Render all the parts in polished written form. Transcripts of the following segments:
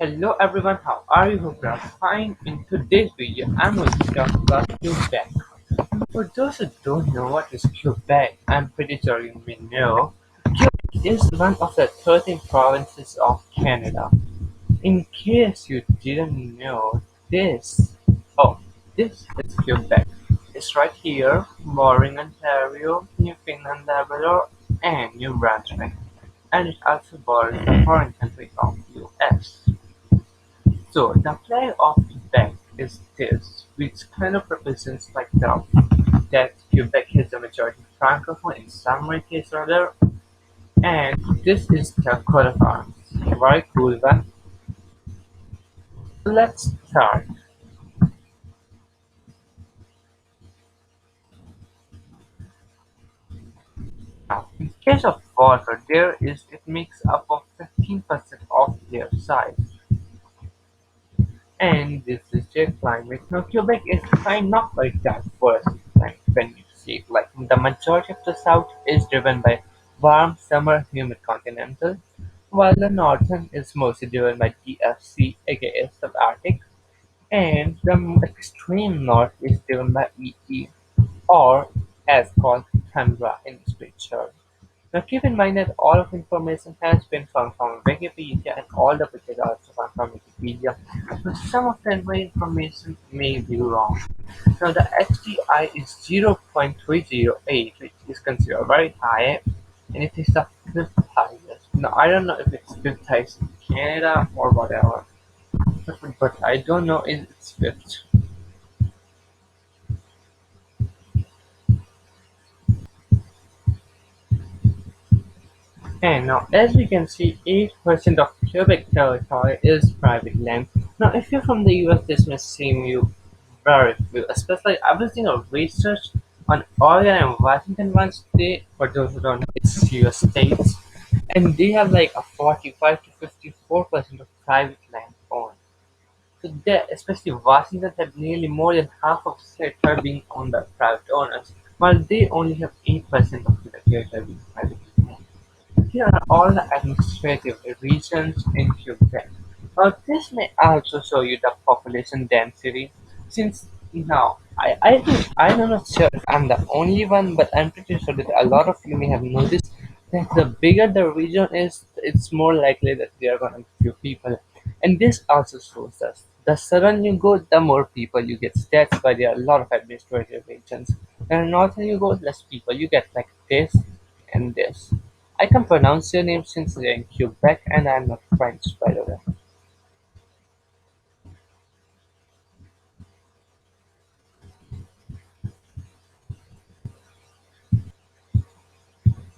Hello everyone, how are you? Hope you are fine. In today's video, I'm going to talk about Quebec. For those who don't know what is Quebec, I'm pretty sure you may know. Quebec is one of the 13 provinces of Canada. In case you didn't know this, oh, this is Quebec. It's right here, bordering Ontario, Newfoundland, Labrador, and New Brunswick. And it also borders the foreign country of US. So the flag of Quebec is this, which kind of represents like that Quebec has the majority francophone in some cases or other, and this is the coat of arms. Very cool one. Let's start. Now, in case of water, it makes up of 15% of their size. And this is their climate. Now Quebec is kind not like that first like when you see it. Like the majority of the south is driven by warm summer humid continental, while the northern is mostly driven by DFC aka subarctic, and the extreme north is driven by EE or as called tundra in literature. Now keep in mind that all of information has been found from Wikipedia and all the pictures are also found from Wikipedia. But some of the information may be wrong. Now the HDI is 0.308, which is considered very high, and it is the fifth highest. Now I don't know if it's fifth highest in Canada or whatever, but I don't know if it's fifth. And now, as we can see, 8% of Quebec territory is private land. Now, if you're from the US, this may seem you very few, especially I was doing a research on Oregon and Washington one state, for those who don't know, it's US states, and they have like a 45 to 54% of private land owned. So there, especially Washington had nearly more than half of territory being owned by private owners, while they only have 8% of the territory being private owned. Here are all the administrative regions in Quebec. Now this may also show you the population density, since now I'm not sure if I'm the only one, but I'm pretty sure that a lot of you may have noticed that the bigger the region is, it's more likely that there are gonna be few people. And this also shows us the southern you go, the more people you get. That's why there are a lot of administrative regions. And northern you go, less people. You get like this and this. I can pronounce your name since you're in Quebec and I'm not French, by the way.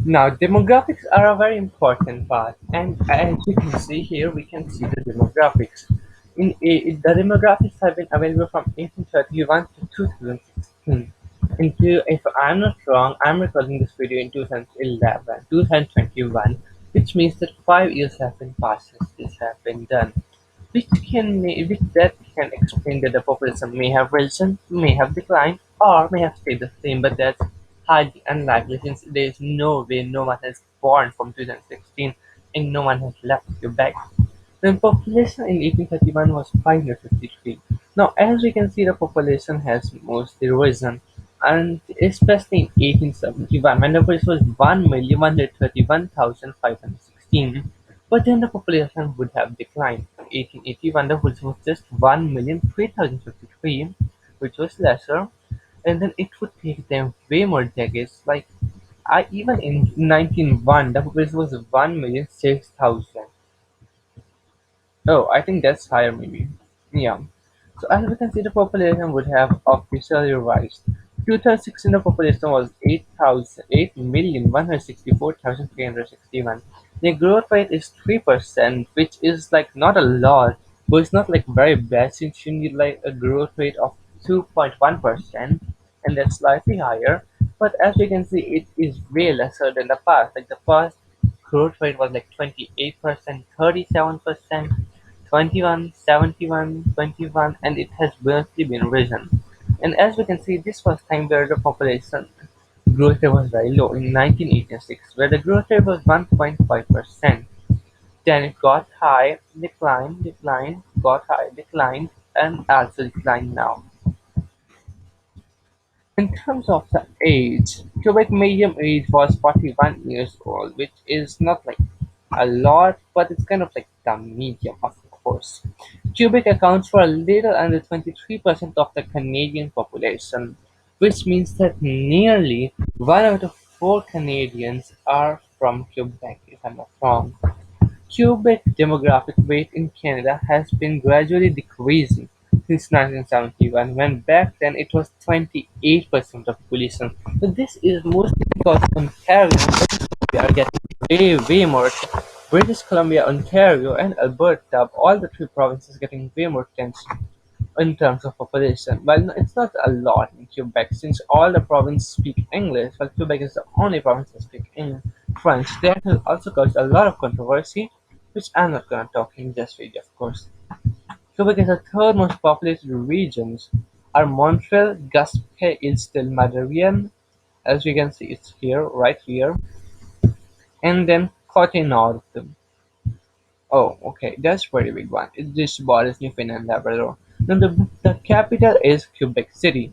Now, demographics are a very important part, and as you can see here, we can see the demographics. The demographics have been available from 1831 to 2016. If I'm not wrong, I'm recording this video in 2011, 2021, which means that 5 years have been passed since this has been done. Which that can explain that the population may have risen, may have declined, or may have stayed the same, but that's highly unlikely since there is no way no one has born from 2016 and no one has left Quebec. The population in 1831 was 553. Now, as we can see, the population has mostly risen, and especially in 1871, when the population was 1,131,516, but then the population would have declined. In 1881, the population was just 1,003,053, which was lesser, and then it would take them way more decades. Like, I even in 1901, the population was 1,006,000. Oh, I think that's higher maybe. Yeah. So as we can see, the population would have officially risen. 2016, the population was 8,164,361. The growth rate is 3%, which is like not a lot, but it's not like very bad since you need like a growth rate of 2.1%, and that's slightly higher. But as we can see, it is way lesser than the past. Like the past growth rate was like 28%, 37%, 21, 71, 21, and it has mostly been risen. And as we can see, this was time where the population growth rate was very low in 1986, where the growth rate was 1.5%. Then it got high, declined, declined, got high, declined, and also declined now. In terms of the age, Quebec medium age was 41 years old, which is not like a lot, but it's kind of like the medium, of course. Quebec accounts for a little under 23% of the Canadian population, which means that nearly 1 out of 4 Canadians are from Quebec, if I'm not wrong. Quebec demographic weight in Canada has been gradually decreasing since 1971, when back then it was 28% of population. But this is mostly because Ontario and British Columbia are getting way more. British Columbia, Ontario, and Alberta, all the three provinces getting way more attention in terms of population. Well, it's not a lot in Quebec since all the provinces speak English, but Quebec is the only province that speaks in French. That has also caused a lot of controversy, which I'm not going to talk in this video, of course. Quebec is the third most populated regions are Montreal, Gaspé, Île Madeleine, as you can see it's here, right here, and then Côte-Nord. Oh, okay, that's a pretty big one. It just borders Newfoundland and Labrador. Now the capital is Quebec City,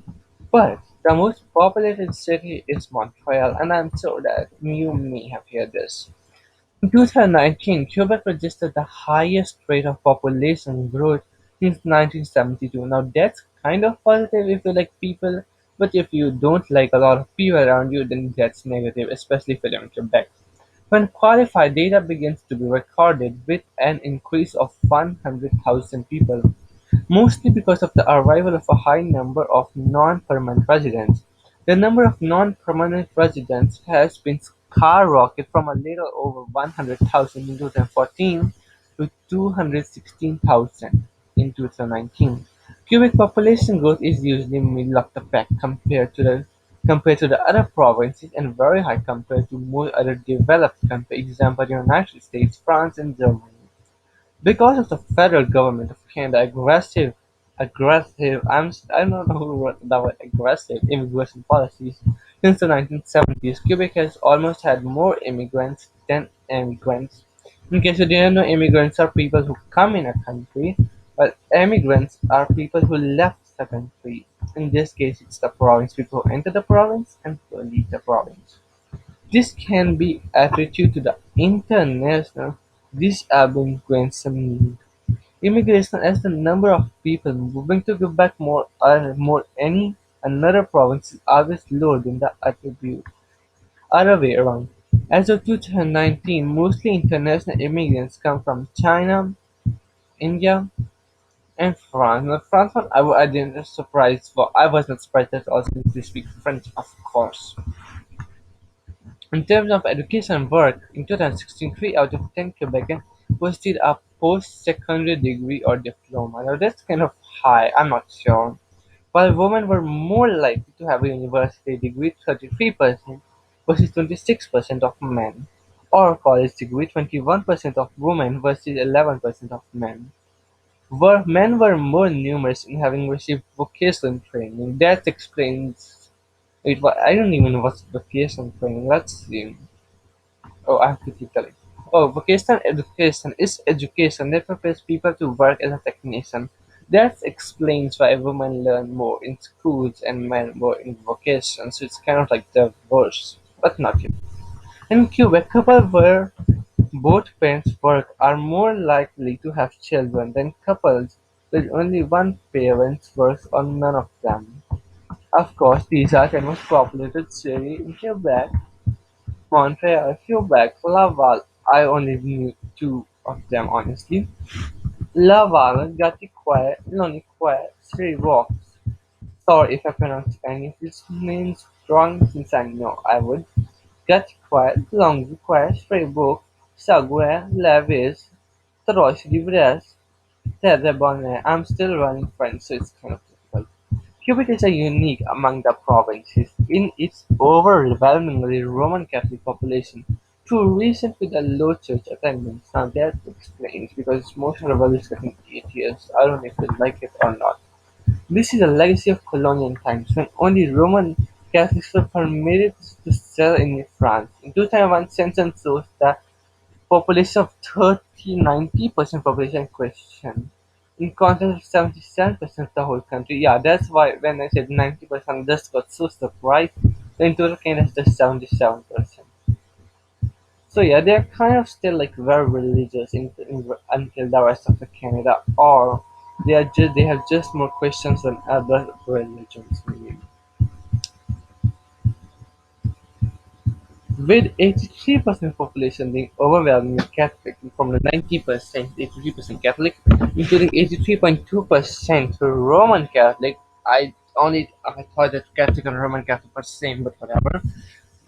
but the most populated city is Montreal, and I'm sure that you may have heard this. In 2019, Quebec registered the highest rate of population growth since 1972. Now that's kind of positive if you like people, but if you don't like a lot of people around you, then that's negative, especially if you live in Quebec. When qualified data begins to be recorded with an increase of 100,000 people, mostly because of the arrival of a high number of non-permanent residents. The number of non-permanent residents has been skyrocketed from a little over 100,000 in 2014 to 216,000 in 2019. Quebec population growth is usually middle of the pack compared to the other provinces and very high compared to most other developed countries, example the United States, France, and Germany. Because of the federal government of Canada I don't know who wrote that word aggressive immigration policies since the 1970s, Quebec has almost had more immigrants than emigrants. In case you didn't know, immigrants are people who come in a country, while emigrants are people who left the country. In this case, it's the province, people who enter the province and who leave the province. This can be attributed to the international disarbitrament immigration as the number of people moving to Quebec more any another province is always lower than the other way around. As of 2019, mostly international immigrants come from China, India, and France. Now, France one I didn't surprise for I was not surprised at all since they speak French, of course. In terms of education and work, in 2016, 3 out of 10 Quebecans pursued a post-secondary degree or diploma. Now that's kind of high, I'm not sure. While women were more likely to have a university degree, 33% versus 26% of men, or college degree, 21% of women versus 11% of men. Men were more numerous in having received vocational training. That explains it. I don't even know what's vocational training. Let's see. Oh, I have to keep telling. Oh, vocational education is education that prepares people to work as a technician. That explains why women learn more in schools and men more in vocation. So it's kind of like the reverse, but not yet. In Quebec, couples where both parents work are more likely to have children than couples with only one parent works or none of them. Of course, these are the most populated city in Quebec. Montreal, Quebec, Laval. I only knew two of them honestly. Laval, Gatiquet, Loniquet, Three Rocks. Sorry if I pronounced any of these names wrong since I know I would. Gatiquet, Longuequet, Sherbrooke, Saguet, Levis, Trois-Rivières, Terrebonne. I'm still learning French, so it's kind of difficult. Quebec is a unique among the provinces in its overwhelmingly Roman Catholic population, too recent with a low church attendance. Now that explains because most of the world is getting atheists. I don't know if they like it or not. This is a legacy of colonial times when only Roman Catholics were permitted to sell in France. In 2001, census shows that population of 90% population question. In contrast, 77% of the whole country. Yeah, that's why when I said 90%, this got so surprised. So in total, Canada is just 77%. So yeah, they're kind of still like very religious until the rest of the Canada, or they have just more questions than other religions. Maybe. With 83% population being overwhelmingly Catholic, from the 90%, 83% Catholic, including 83.2% Roman Catholic. I thought that Catholic and Roman Catholic were same, but whatever.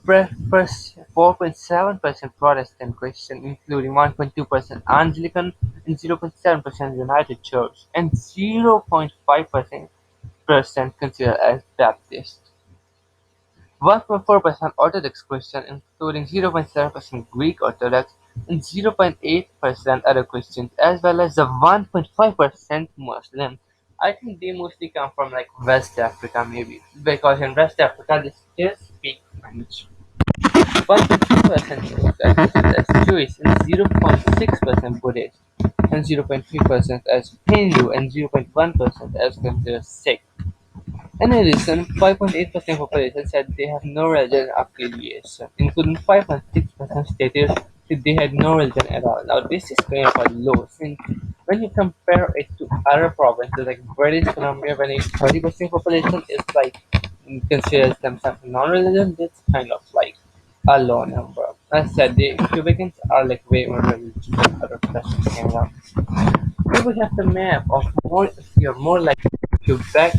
4.7% Protestant Christian, including 1.2% Anglican and 0.7% United Church, and 0.5% considered as Baptist. 1.4% Orthodox Christian, including 0.7% Greek Orthodox and 0.8% other Christians, as well as the 1.5% Muslim. I think they mostly come from like West Africa, maybe, because in West Africa they still speak French. 1.2% as Jewish and 0.6% Buddhist, and 0.3% as Hindu and 0.1% as considered Sikh. In addition, 5.8% population said they have no religious affiliation, including 5.6% stated that they had no religion at all. Now, this is kind of a low, since when you compare it to other provinces like British Columbia, when a 30% population is like considers themselves non-religion, that's kind of like a low number. As said, the Quebecans are like way more religious than other places in Canada. We would have the map of more if you're more likely to Quebec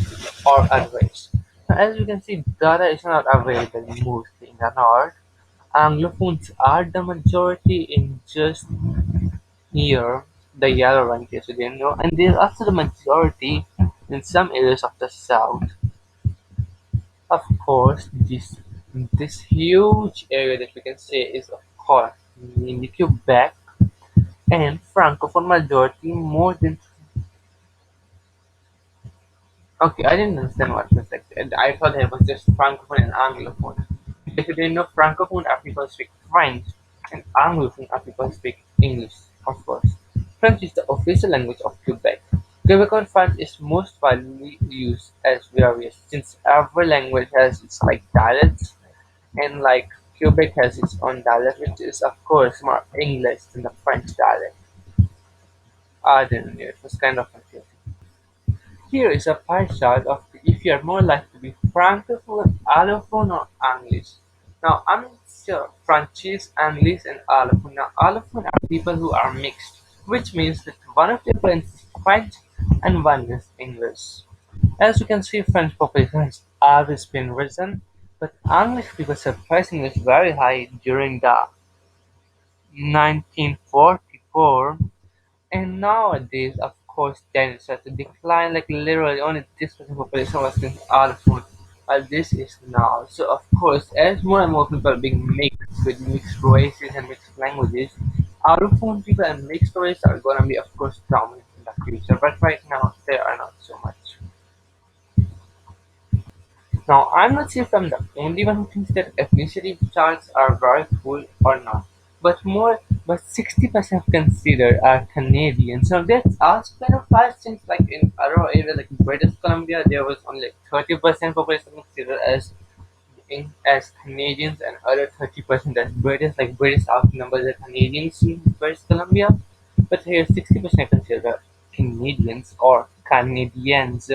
or otherwise. Now, as you can see, data is not available mostly in the north. Anglophones are the majority in just here, the yellow one in case you didn't know, and they're also the majority in some areas of the south. Of course, this huge area that we can say is of course mainly Quebec and Francophone majority more than. Okay, I didn't understand what was like. I thought it was just Francophone and Anglophone. If you didn't know, Francophone are people who speak French, and Anglophone are people who speak English, of course. French is the official language of Quebec. Quebecois French is most widely used as various, since every language has its like dialects, and like Quebec has its own dialect, which is of course more English than the French dialect. I didn't know, it was kind of confusing. Here is a pie chart of if you are more likely to be Francophone, Allophone, or English. Now, I'm not sure Franchise, English, and Allophone. Now, Allophone are people who are mixed, which means that one of their parents is French and one is English. As you can see, French population has always been risen, but English people surprisingly was very high during the 1944. And nowadays, of course, then it started to decline. Like literally, only this percent population was in all food, while this is now. So of course, as more and more people are being mixed with mixed races and mixed languages, out of phone people and mixed races are gonna be, of course, dominant in the future. But right now, they are not so much. Now, I'm not sure if I'm the only one who thinks that ethnicity charts are very cool or not, but 60% consider are Canadians. Now, that's also kind of fast since, like in other areas like British Columbia, there was only like 30% population considered as Canadians, and other 30% as British. Like British outnumber the Canadians in British Columbia, but here 60% consider Canadians or Canadians.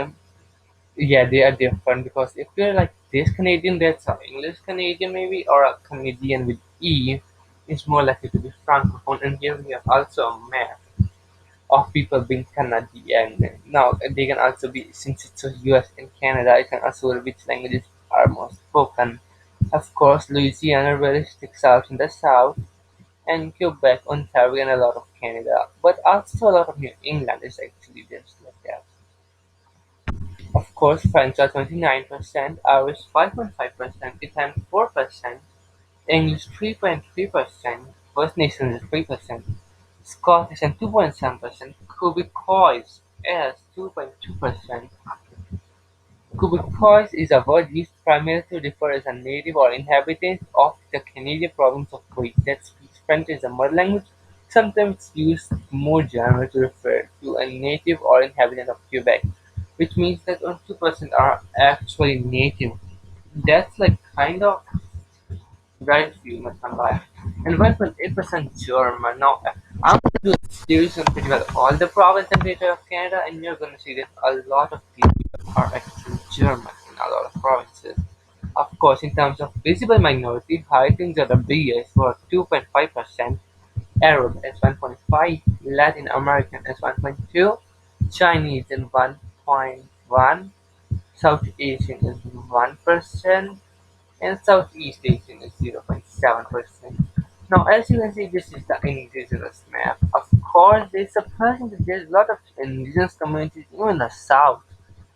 Yeah, they are different because if you're like this Canadian, that's an English Canadian maybe, or a Canadian with E, is more likely to be Francophone. And here we have also a map of people being Canadian. Now they can also be, since it's a US and Canada, it can also be which languages are most spoken. Of course, Louisiana really sticks out in the south, and Quebec, Ontario, and a lot of Canada, but also a lot of New England is actually just like that. Of course, French are 29%, Irish 5.5%, Italian 4%, English 3.3%, First Nations is 3%, Scottish and 2.7%, Quebecois is 2.2%. Quebecois is a word used primarily to refer as a native or inhabitant of the Canadian province of Quebec that speaks French as a mother language, sometimes used more generally to refer to a native or inhabitant of Quebec, which means that only 2% are actually native. That's like kind of very few must combine. And 1.8% German. Now, I'm going to do a series on pretty well all the province and territory of Canada, and you're going to see that a lot of people are actually German in a lot of provinces. Of course, in terms of visible minority, Haitians are the biggest for 2.5%, Arab is 1.5, Latin American is 1.2, Chinese is 1.1, South Asian is 1%, and Southeast Asian is 0.7%. Now, as you can see, this is the indigenous map. Of course, there's surprising that there's a lot of indigenous communities even in the south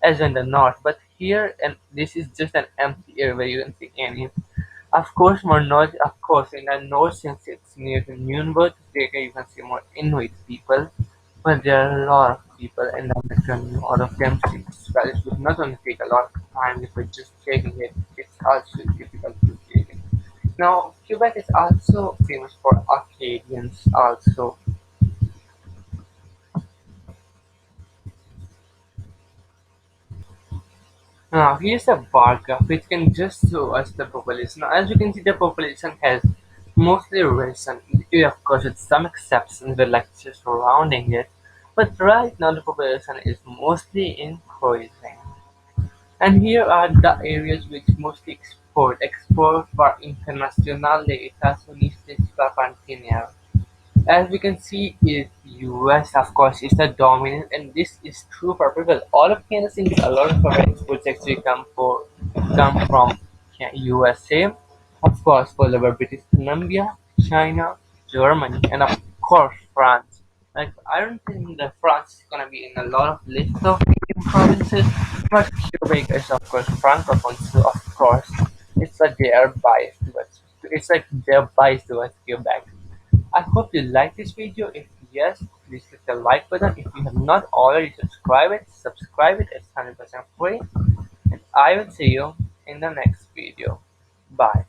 as in the north, but here and this is just an empty area where you can see any. Of course, more north, of course, in the north since it's near the Nunavut, there you can see more Inuit people, but there are a lot of people in the American, all of them speak Spanish. It would not only take a lot of time if we're just checking it, it's also difficult to check it. Now, Quebec is also famous for Acadians also. Now, here's a bar graph which can just show us the population. Now, as you can see, the population has mostly risen, of course, with some exceptions, with like just surrounding it. But right now, the population is mostly increasing. And here are the areas which mostly export. Export for internationally Estados para continuar. As we can see, is US of course is the dominant, and this is true for people. All of Canada since a lot of our exports actually come from USA, of course followed by British Columbia, China, Germany, and of course France. Like I don't think that France is gonna be in a lot of lists of Canadian provinces, but Quebec is of course francophone, so of course it's like they are biased towards. It's like they're biased towards Quebec. I hope you like this video. If yes, please click the like button. If you have not already subscribed it, subscribe it. It's 100% free. And I will see you in the next video. Bye.